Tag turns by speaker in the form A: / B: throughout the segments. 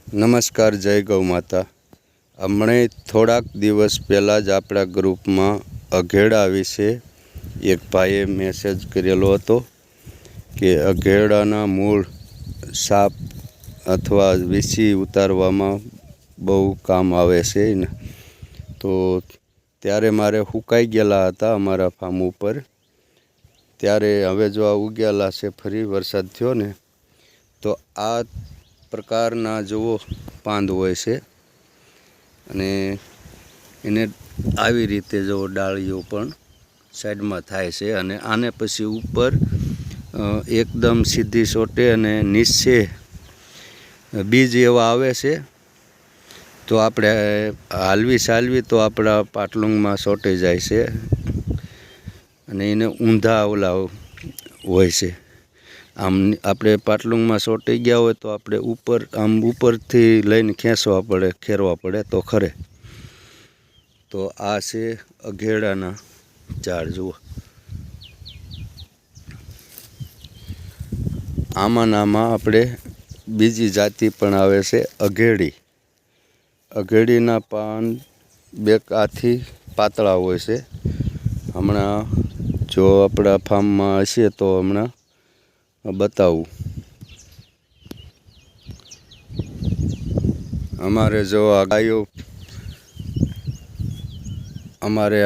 A: નમસ્કાર, જય ગૌ માતા। હમણે થોડાક દિવસ પહેલાં જ આપણા ગ્રુપમાં અઘેડા વિશે એક ભાઈએ મેસેજ કરેલો હતો કે અઘેડાના મૂળ સાપ અથવા વીસી ઉતારવામાં બહુ કામ આવે છે ને। તો ત્યારે મારે સુકાઈ ગયેલા હતા અમારા ફાર્મ ઉપર, ત્યારે હવે જો આ ઉગેલા છે, ફરી વરસાદ થયો ને તો આ પ્રકારના જુઓ પાંદ હોય છે અને એને આવી રીતે જો ડાળીઓ પણ સાઈડમાં થાય છે અને આને પછી ઉપર એકદમ સીધી સોટે અને નીચે બીજ એવા આવે છે, તો આપણે હાલવી તો આપણા પાટલુંગમાં સોટી જાય છે અને એને ઊંધા ઓલા હોય છે। આમ આપણે પાટલુંગમાં સોટી ગયા હોય તો આપણે ઉપરથી લઈને ખેરવા પડે તો ખરે। તો આ છે અઘેડાના ઝાડ જુઓ। આમાં આપણે બીજી જાતિ પણ આવે છે અઘેડી। અઘેડીના પાન બે આથી પાતળા હોય છે। હમણાં જો આપણા ફાર્મમાં હશે તો હમણાં બતાવું। અમારે જો આ ગાયો અમારે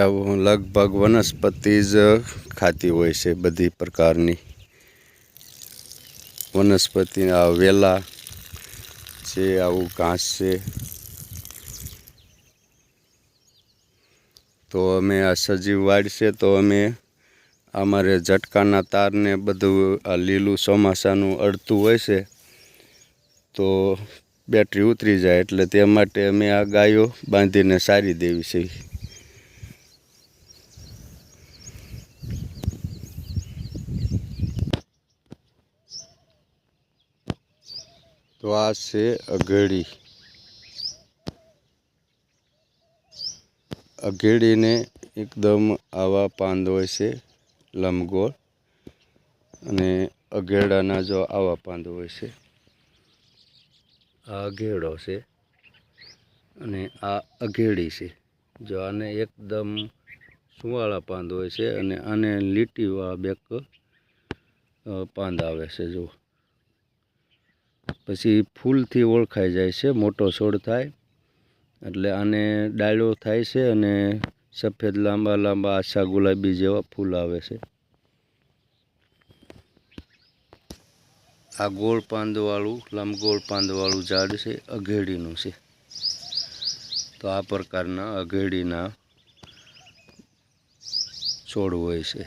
A: લગભગ વનસ્પતિ જ ખાતી હોય છે, બધી પ્રકારની વનસ્પતિ। આ વેલા છે, આવું ઘાસ છે, તો અમે આ સજીવ વાડ છે તો અમે અમારે ઝટકાના તારને બધું આ લીલું ચોમાસાનું અડતું હોય છે તો બેટરી ઉતરી જાય, એટલે તે માટે અમે આ ગાયો બાંધીને સારી દેવી છે। તો આ છે અઘેડી। અઘેડીને એકદમ આવા પાંદ હોય છે લંબગોળ, અને અઘેડાના જો આવા પાંદ હોય છે। આ અઘેડો છે અને આ અઘેડી છે। જો આને એકદમ સુંવાળા પાંદ હોય છે અને આને લીટીવાળા બેક પાંદ આવે છે જુઓ। પછી ફૂલથી ઓળખાઈ જાય છે, મોટો છોડ થાય એટલે આને ડાળ્યો થાય છે અને સફેદ લાંબા આછા ગુલાબી જેવા ફૂલ આવે છે। આ ગોળ પાંદવાળું લંબગોળ પાંદવાળું ઝાડ છે, અઘેડીનું છે। તો આ પ્રકારના અઘેડીના છોડ હોય છે।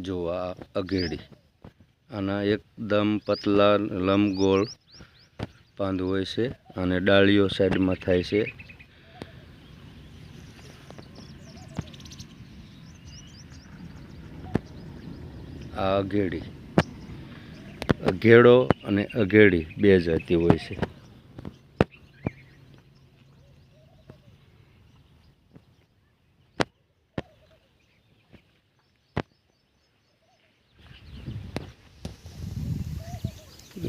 A: જો આ અઘેડી, આના એકદમ પતલા લંબગોળ પાંદ હોય છે અને ડાળીઓ સાઈડમાં થાય છે। આ અઘેડી, અઘેડો અને અઘેડી બે જાતિ હોય છે।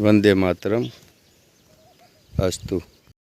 A: વંદે માતરમ, અસ્તુ।